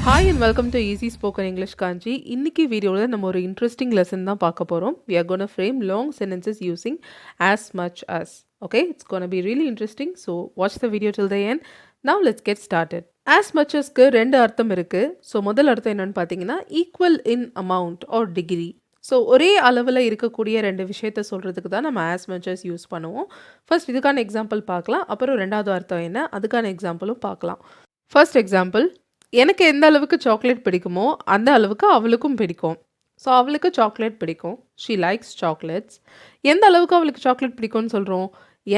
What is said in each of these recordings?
Hi and welcome to easy spoken English Kanchi. இன்னைக்கு வீடியோவில் நம்ம ஒரு இன்ட்ரெஸ்டிங் லெசன் தான் பார்க்க போகிறோம். We are going to frame long sentences using as much as. Okay, it's going to be really interesting. So watch the video till the end. Now let's get started. As much asக்கு ரெண்டு அர்த்தம் இருக்குது. So முதல் அர்த்தம் என்னென்னு பார்த்தீங்கன்னா equal இன் amount R degree. So ஒரே அளவில் இருக்கக்கூடிய ரெண்டு விஷயத்த சொல்கிறதுக்கு தான் நம்ம as much as யூஸ் பண்ணுவோம். ஃபர்ஸ்ட் இதுக்கான எக்ஸாம்பிள் பார்க்கலாம், அப்புறம் ரெண்டாவது அர்த்தம் என்ன அதுக்கான எக்ஸாம்பிளும் பார்க்கலாம். ஃபர்ஸ்ட் எக்ஸாம்பிள், எனக்கு எந்த அளவுக்கு சாக்லேட் பிடிக்குமோ அந்த அளவுக்கு அவளுக்கும் பிடிக்கும். ஸோ அவளுக்கு சாக்லேட் பிடிக்கும், ஷீ லைக்ஸ் சாக்லேட்ஸ். எந்த அளவுக்கு அவளுக்கு சாக்லேட் பிடிக்கும்னு சொல்கிறோம்,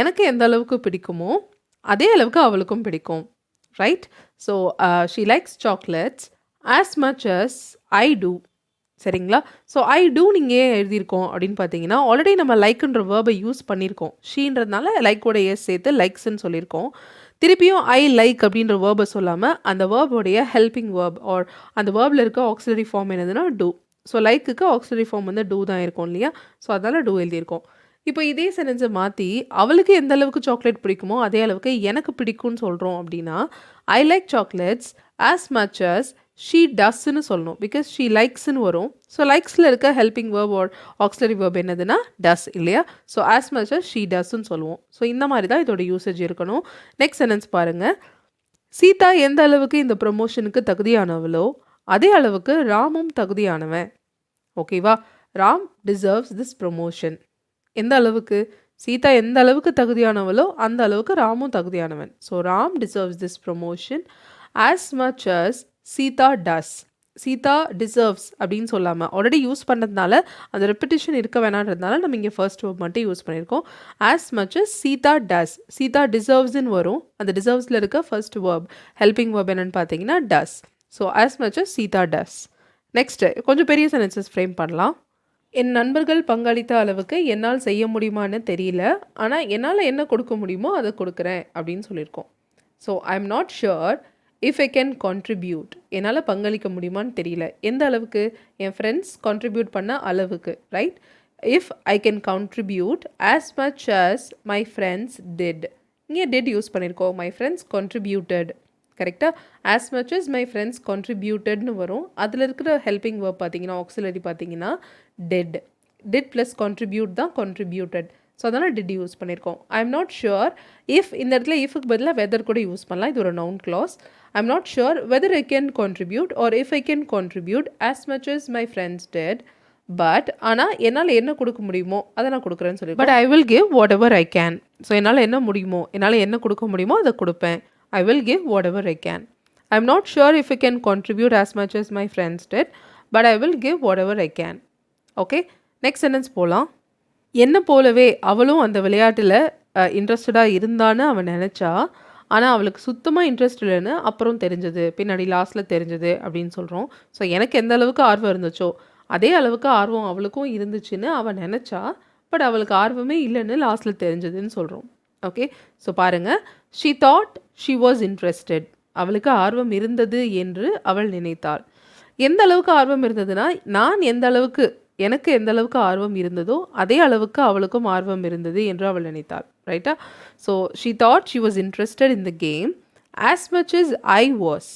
எனக்கு எந்த அளவுக்கு பிடிக்குமோ அதே அளவுக்கு அவளுக்கும் பிடிக்கும், right? So she likes chocolates as much as I do. சரிங்களா? ஸோ ஐ டூ நீங்கள் ஏன் எழுதியிருக்கோம் அப்படின்னு பார்த்தீங்கன்னா ஆல்ரெடி நம்ம லைக்குன்ற வேர்பை யூஸ் பண்ணியிருக்கோம். ஷீன்றதுனால லைக்கோட எஸ் சேர்த்து லைக்ஸ்ன்னு சொல்லியிருக்கோம். திருப்பியும் ஐ லைக் அப்படின்ற வேர்பை சொல்லாமல் அந்த வேர்போடைய ஹெல்பிங் வேர்ப் ஆர் அந்த வேர்பில் இருக்க ஆக்சிலரி ஃபார்ம் என்னதுன்னா டூ. ஸோ லைக்குக்கு ஆக்சிலரி ஃபார்ம் வந்து டூ தான் இருக்கும் இல்லையா? ஸோ அதனால் டூ எழுதியிருக்கோம். இப்போ இதே சென்டென்ஸை மாற்றி அவளுக்கு எந்த அளவுக்கு சாக்லேட் பிடிக்குமோ அதே அளவுக்கு எனக்கு பிடிக்கும்னு சொல்கிறோம் அப்படின்னா I like chocolates as much as she டஸ்ன்னு சொல்லணும். பிகாஸ் ஷீ லைக்ஸ்ன்னு வரும். ஸோ லைக்ஸில் இருக்க helping verb or auxiliary verb என்னதுன்னா டஸ் இல்லையா? So as much as she டஸ்ன்னு சொல்லுவோம். ஸோ இந்த மாதிரி தான் இதோட யூசேஜ் இருக்கணும். நெக்ஸ்ட் சென்டென்ஸ் பாருங்கள். சீதா எந்த அளவுக்கு இந்த ப்ரொமோஷனுக்கு தகுதியானவளோ அதே அளவுக்கு ராமும் தகுதியானவன். ஓகேவா? Ram deserves this promotion. எந்த அளவுக்கு? சீதா எந்த அளவுக்கு தகுதியானவளோ அந்த அளவுக்கு ராமும் தகுதியானவன். So Ram deserves this promotion as much as Sita does. Sita deserves அப்படின்னு சொல்லாமல் ஆல்ரெடி யூஸ் பண்ணுறதுனால அந்த ரெப்பிட்டேஷன் இருக்க வேணான்றதுனால நம்ம இங்கே ஃபர்ஸ்ட் வேர்ப் மட்டும் யூஸ் பண்ணியிருக்கோம். As much as Sita does. Sita டிசர்வ்ஸ்ன்னு வரும். அந்த டிசர்வ்ஸில் இருக்க ஃபர்ஸ்ட் வேர்ப் ஹெல்பிங் வேர்ப் என்னென்னு பார்த்தீங்கன்னா does. So as much as Sita does. Next கொஞ்சம் பெரிய சென்டென்சஸ் ஃப்ரேம் பண்ணலாம். என் நண்பர்கள் பங்களித்த அளவுக்கு என்னால் செய்ய முடியுமான்னு தெரியல, ஆனால் என்னால் என்ன கொடுக்க முடியுமோ அதை கொடுக்குறேன் அப்படின்னு சொல்லியிருக்கோம். So I am not sure if I can contribute. என்னால் பங்களிக்க முடியுமான்னு தெரியல. எந்த அளவுக்கு? என் ஃப்ரெண்ட்ஸ் கான்ட்ரிபியூட் பண்ண அளவுக்கு, right? If I can contribute as much as my friends did. இங்கே டிட் யூஸ் பண்ணியிருக்கோம். My friends contributed. கரெக்டாக? As much as my friends கான்ட்ரிபியூட்டட்னு வரும். அதில் இருக்கிற ஹெல்பிங் வேர்ப் பார்த்தீங்கன்னா ஆக்சிலரி பார்த்தீங்கன்னா டிட். டிட் ப்ளஸ் கான்ட்ரிபியூட் தான் கான்ட்ரிபியூட்டட். ஸோ அதனால் டிட் யூஸ் பண்ணியிருக்கோம். I am not sure if, இந்த இடத்துல இஃபுக்கு பதிலாக வெதர் கூட யூஸ் பண்ணலாம். இது ஒரு noun class. I am not sure whether I can contribute or if I can contribute as much as my friends did. But ஆனால் என்னால் என்ன கொடுக்க முடியுமோ அதை நான் கொடுக்குறேன்னு சொல்லி. But I will give whatever I can. So என்னால் என்ன முடியுமோ, என்னால் என்ன கொடுக்க முடியுமோ அதை கொடுப்பேன். I will give whatever I can. I'm not sure if I can contribute as much as my friends did, but I will give whatever I can. Okay? Next sentence போகலாம். என்ன போலவே அவளும் அந்த விளையாட்டில் இன்ட்ரெஸ்டடாக இருந்தான்னு அவன் நினச்சா, ஆனால் அவளுக்கு சுத்தமாக இன்ட்ரெஸ்ட் இல்லைன்னு அப்புறம் தெரிஞ்சது, பின்னாடி லாஸ்ட்டில் தெரிஞ்சது அப்படின்னு சொல்கிறோம். ஸோ எனக்கு எந்த அளவுக்கு ஆர்வம் இருந்துச்சோ அதே அளவுக்கு ஆர்வம் அவளுக்கும் இருந்துச்சுன்னு அவன் நினச்சா, பட் அவளுக்கு ஆர்வமே இல்லைன்னு லாஸ்ட்டில் தெரிஞ்சதுன்னு சொல்கிறோம். ஓகே? ஸோ பாருங்கள். She thought she was interested. அவளுக்கு ஆர்வம் இருந்தது என்று அவள் நினைத்தாள். எந்த அளவுக்கு ஆர்வம் இருந்ததுன்னா நான் எந்த அளவுக்கு, எனக்கு எந்த அளவுக்கு ஆர்வம் இருந்ததோ அதே அளவுக்கு அவளுக்கும் ஆர்வம் இருந்தது என்று அவள் நினைத்தாள். ரைட்டா? So she thought she was interested in the game as much as I was.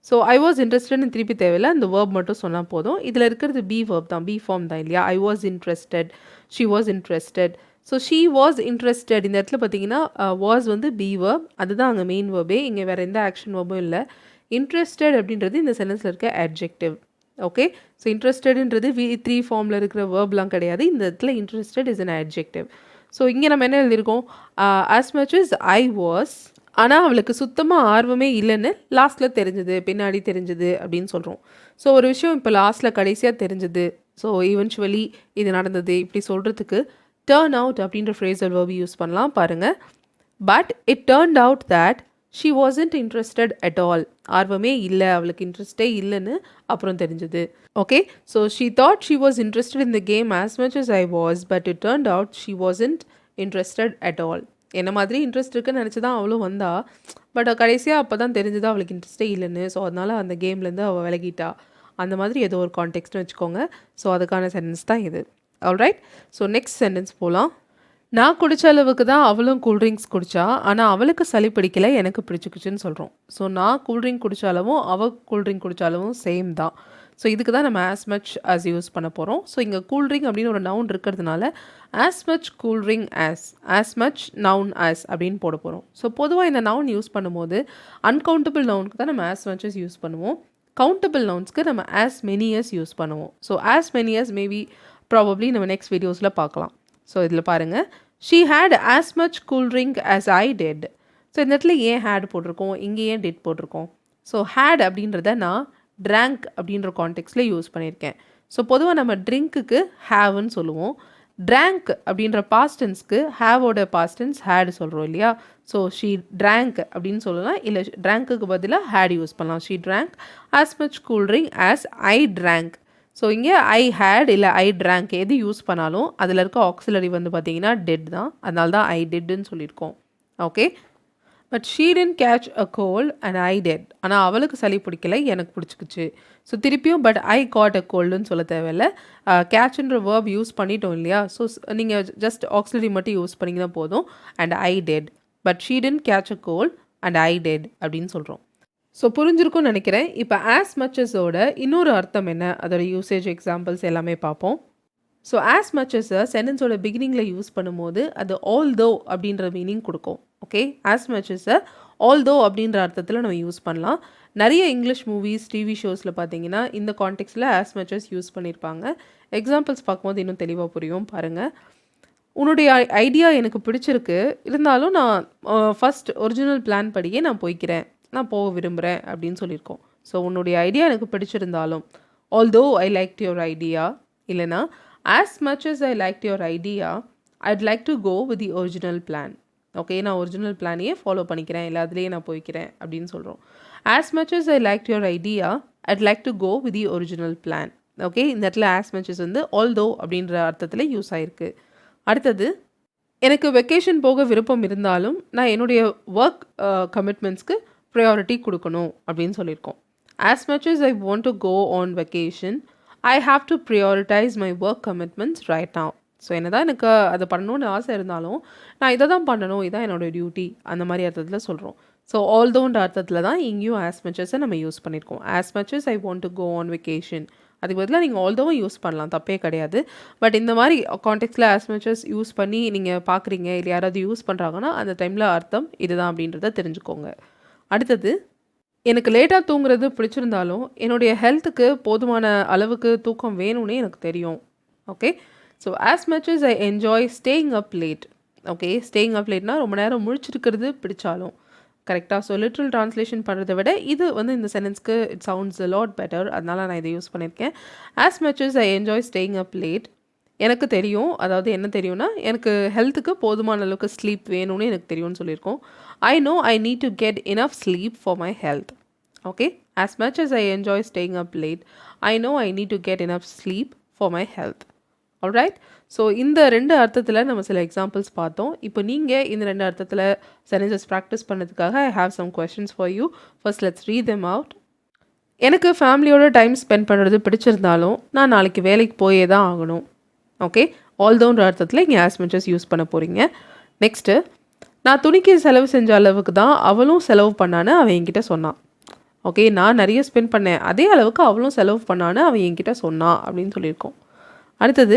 So I was இன்ட்ரெஸ்டட்னு திருப்பி தேவையில்லை, அந்த வேர்ப் மட்டும் சொன்னால் போதும். இதில் இருக்கிறது பி வேர்ப் தான், பி ஃபார்ம் தான் இல்லையா? I was interested, she was interested. So she was interested. இந்த இடத்துல பார்த்தீங்கன்னா வாஸ் வந்து பி வேர்ப், அதுதான் அங்கே மெயின் வேர்பே. இங்கே வேறு எந்த ஆக்ஷன் வேர்பும் இல்லை. இன்ட்ரெஸ்டட் அப்படின்றது இந்த சென்டென்ஸில் இருக்க அட்ஜெக்டிவ். ஓகே? ஸோ இன்ட்ரெஸ்டட்ன்றது V3 ஃபார்மில் இருக்கிற வேர்ப்லாம் கிடையாது. இந்த இடத்துல interested is an adjective. So இங்கே நம்ம என்ன எழுதியிருக்கோம்? As much as I was, ஆனால் அவளுக்கு சுத்தமாக ஆர்வமே இல்லைன்னு லாஸ்ட்டில் தெரிஞ்சது, பின்னாடி தெரிஞ்சது அப்படின்னு சொல்கிறோம். ஸோ ஒரு விஷயம் இப்போ லாஸ்ட்டில் கடைசியாக தெரிஞ்சது, ஸோ ஈவென்ச்சுவலி இது நடந்தது இப்படி சொல்கிறதுக்கு டர்ன் அவுட் அப்படின்ற ஃப்ரேசல் வேர்பு யூஸ் பண்ணலாம். பாருங்கள். But it turned out that she wasn't interested at all. ஆர்வமே இல்லை, அவளுக்கு இன்ட்ரெஸ்டே இல்லைன்னு அப்புறம் தெரிஞ்சது. Okay? So she thought she was interested in the game as much as I was, but it turned out she wasn't interested at all. என்ன மாதிரி interest இருக்குன்னு நினச்சி தான் அவளும் வந்தா, பட் கடைசியாக அப்போ தான் தெரிஞ்சது அவளுக்கு இன்ட்ரெஸ்டே இல்லைன்னு. ஸோ அதனால் அந்த கேம்லேருந்து அவள் விலகிட்டா. அந்த மாதிரி ஏதோ ஒரு கான்டெக்ஸ்ட்னு வச்சுக்கோங்க. ஸோ அதுக்கான சென்டென்ஸ் தான் இது. ஆல்ரைட்? ஸோ நெக்ஸ்ட் சென்டென்ஸ் போகலாம். நான் குடிச்ச அளவுக்கு தான் அவளும் கூல் ட்ரிங்க்ஸ் குடிச்சா. ஆனா, அவளுக்கு சளி பிடிக்கல. எனக்கு பிடிச்சுக்கிச்சுன்னு சொல்றோம். ஸோ, நான் கூல் ட்ரிங்க் குடிச்ச அளவும், அவ கூல் ட்ரிங்க் குடிச்ச அளவும் சேம் தான். ஸோ, இதுக்கு தான் நம்ம ஆஸ் மச் ஆஸ் யூஸ் பண்ண போறோம். ஸோ, இங்க கூல் ட்ரிங்க் அப்படின்னு ஒரு நவுன் இருக்கிறதுனால, as much cool drink as much noun as அப்படின்னு போட போறோம். ஸோ, பொதுவா இந்த நவுன் யூஸ் பண்ணும்போது, அன்கவுண்டபிள் நவுனுக்கு தான் நம்ம ஆஸ் மச் அஸ் யூஸ் பண்ணுவோம். கவுண்டபிள் நவுன்ஸ்க்கு நம்ம ஆஸ் மெனி அஸ் யூஸ் பண்ணுவோம். So, as many as maybe probably நம்ம நெக்ஸ்ட் வீடியோஸில் பார்க்கலாம். ஸோ இதில் பாருங்கள், she had as much cool drink as I did. So இந்த இடத்துல ஏன் ஹேட் போட்டிருக்கோம், இங்கே ஏன் டெட் போட்டிருக்கோம்? ஸோ ஹேட் அப்படின்றத நான் ட்ராங்க் அப்படின்ற கான்டெக்ட்ஸில் யூஸ் பண்ணியிருக்கேன். ஸோ பொதுவாக நம்ம ட்ரிங்க்குக்கு ஹேவ்னு சொல்லுவோம். ட்ராங்க் அப்படின்ற பாஸ்டன்ஸ்க்கு ஹேவோட பாஸ்டன்ஸ் ஹேடு சொல்கிறோம் இல்லையா? ஸோ ஷீ ட்ராங்க் அப்படின்னு சொல்லலாம், இல்லை ட்ராங்க்குக்கு பதிலாக ஹேட் யூஸ் பண்ணலாம். She drank as much cool drink as I drank. So இங்கே ஐ ஹேட் இல்லை ஐ ட்ராங்க் எது யூஸ் பண்ணாலும் அதில் இருக்க ஆக்சிலரி வந்து பார்த்தீங்கன்னா டெட் தான். அதனால தான் ஐ டெட்னு சொல்லியிருக்கோம். Okay, but she didn't catch a cold and I did. ஆனால் அவளுக்கு சளி பிடிக்கல, எனக்கு பிடிச்சிக்கிச்சு. ஸோ திருப்பியும் பட் ஐ காட் அ கோல்டுன்னு சொல்ல தேவையில்ல. கேட்ச்ன்ற வேர்ப் யூஸ் பண்ணிட்டோம் இல்லையா? ஸோ நீங்கள் ஜஸ்ட் ஆக்சிலரி மட்டும் யூஸ் பண்ணிங்கன்னா போதும். And I did, but she didn't catch a cold and I did அப்படின்னு சொல்கிறோம். ஸோ புரிஞ்சிருக்கும்னு நினைக்கிறேன். இப்போ ஆஸ் மச்சஸோட இன்னொரு அர்த்தம் என்ன, அதோட யூசேஜ் எக்ஸாம்பிள்ஸ் எல்லாமே பார்ப்போம். ஸோ ஆஸ் மச்சஸை சென்டென்ஸோட பிகினிங்கில் யூஸ் பண்ணும்போது அது ஆல் தோ அப்படின்ற மீனிங் கொடுக்கும். ஓகே, ஆஸ் மச்சஸை ஆல் தோ அப்படின்ற அர்த்தத்தில் நம்ம யூஸ் பண்ணலாம். நிறைய இங்கிலீஷ் மூவிஸ், டிவி ஷோஸில் பார்த்தீங்கன்னா இந்த கான்டெக்ட்ஸில் ஆஸ் மச்சஸ் யூஸ் பண்ணியிருப்பாங்க. எக்ஸாம்பிள்ஸ் பார்க்கும்போது இன்னும் தெளிவாக புரியும். பாருங்கள், உன்னுடைய ஐடியா எனக்கு பிடிச்சிருக்கு, இருந்தாலும் நான் ஃபஸ்ட் ஒரிஜினல் பிளான் படியே நான் போய்க்கிறேன், நான் போக விரும்புகிறேன் அப்படின்னு சொல்லியிருக்கோம். ஸோ உன்னுடைய ஐடியா எனக்கு பிடிச்சிருந்தாலும், although I like your idea, இல்லைனா as much as I like your idea I'd like to go with the original plan. Okay, நான் ஒரிஜினல் பிளானையே ஃபாலோ பண்ணிக்கிறேன், இல்லை அதுலேயே நான் போய்க்கிறேன் அப்படின்னு சொல்கிறோம். As much as I like your idea I'd like to go with the original plan. Okay, இந்த இடத்துல ஆஸ் மச்சஸ் வந்து ஆல்தோ அப்படின்ற அர்த்தத்தில் யூஸ் ஆயிருக்கு. அடுத்தது, எனக்கு வெக்கேஷன் போக விருப்பம் இருந்தாலும் நான் என்னுடைய ஒர்க் கமிட்மெண்ட்ஸ்க்கு ப்ரையாரிட்டி கொடுக்கணும் அப்படின்னு சொல்லியிருக்கோம். As much as I want to go on vacation I have to prioritise my work commitments right now. So என்ன தான் எனக்கு அதை பண்ணணும்னு ஆசை இருந்தாலும் நான் இதை தான் பண்ணணும், இதான் என்னோடய டியூட்டி, அந்த மாதிரி அர்த்தத்தில் சொல்கிறோம். ஸோ ஆல்தோன்ற அர்த்தத்தில் தான் இங்கேயும் ஆஸ் மச்சஸை நம்ம யூஸ் பண்ணியிருக்கோம். As much as I want to go on vacation, அதுக்கு பதிலாக நீங்கள் ஆல்தோவும் யூஸ் பண்ணலாம், தப்பே கிடையாது. பட் இந்த மாதிரி கான்டெக்ட்ஸில் ஆஸ் மச்சஸ் யூஸ் பண்ணி நீங்கள் பார்க்குறீங்க, இல்லை யாராவது யூஸ் பண்ணுறாங்கன்னா அந்த டைமில் அர்த்தம் இதுதான் அப்படின்றத தெரிஞ்சுக்கோங்க. அடுத்தது, எனக்கு லேட்டாக தூங்குறது பிடிச்சிருந்தாலும் என்னுடைய ஹெல்த்துக்கு போதுமான அளவுக்கு தூக்கம் வேணும்னே எனக்கு தெரியும். Okay, so as much as I enjoy staying up late. Okay, staying up லேட்னா ரொம்ப நேரம் முழிச்சிருக்கிறது பிடிச்சாலும், கரெக்டாக. ஸோ லிட்ரல் ட்ரான்ஸ்லேஷன் பண்ணுறதை விட இது வந்து இந்த சென்டென்ஸ்க்கு it sounds a lot better, அதனால நான் இதை யூஸ் பண்ணியிருக்கேன். As much as I enjoy staying up late, எனக்கு தெரியும், அதாவது என்ன தெரியும்னா எனக்கு ஹெல்த்துக்கு போதுமான அளவுக்கு ஸ்லீப் வேணும்னு எனக்கு தெரியும்னு சொல்லியிருக்கோம். I know I need to get enough sleep for my health. Okay, as much as I enjoy staying up late I know I need to get enough sleep for my health. Alright, so இந்த ரெண்டு அர்த்தத்தில் நம்ம சில examples பார்த்தோம். இப்போ நீங்கள் இந்த ரெண்டு அர்த்தத்தில் சென்டென்சஸ் ப்ராக்டிஸ் பண்ணதுக்காக I have some questions for you. First let's read them out. எனக்கு ஃபேமிலியோட டைம் ஸ்பெண்ட் பண்ணுறது பிடிச்சிருந்தாலும் நான் நாளைக்கு வேலைக்கு போயே தான் ஆகணும். ஓகே, ஆல்தோன்ற அர்த்தத்தில் இங்கே ஆஸ் மச் as யூஸ் பண்ண போகிறீங்க. நெக்ஸ்ட்டு, நான் துணிக்கு செலவு செஞ்ச அளவுக்கு தான் அவளும் செலவு பண்ணான்னு அவன் என்கிட்ட சொன்னான். ஓகே, நான் நிறைய ஸ்பெண்ட் பண்ணேன், அதே அளவுக்கு அவளும் செலவு பண்ணான்னு அவன் என்கிட்ட சொன்னான் அப்படின்னு சொல்லியிருக்கோம். அடுத்தது,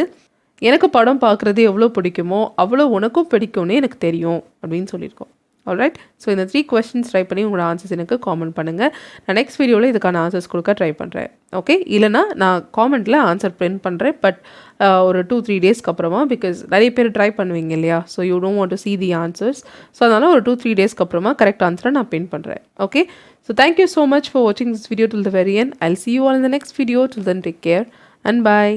எனக்கு படம் பார்க்குறது எவ்வளோ பிடிக்குமோ அவ்வளோ உனக்கும் பிடிக்கும்னு எனக்கு தெரியும் அப்படின்னு சொல்லியிருக்கோம். ஆல்ரைட், ஸோ இந்த 3 questions ட்ரை பண்ணி உங்களோட ஆன்சர்ஸ் எனக்கு காமெண்ட் பண்ணுங்கள். நான் நெக்ஸ்ட் வீடியோவில் இதுக்கான ஆன்சர்ஸ் கொடுக்க ட்ரை பண்ணுறேன். ஓகே, இல்லைனா நான் காமெண்ட்டில் ஆன்சர் பிரிண்ட் பண்ணுறேன், பட் ஒரு 2-3 டேஸ்க்கு அப்புறமா, பிகாஸ் நிறைய பேர் ட்ரை பண்ணுவீங்க இல்லையா? So you don't want to see the answers. So அதனால் ஒரு 2-3 டேஸ்க்கு அப்புறமா கரெக்ட் ஆன்சரை நான் பின் பண்ணுறேன். Okay, so thank you so much for வாட்சிங் this video till the very end. I'll see you all in the next video. Till then, take care and bye.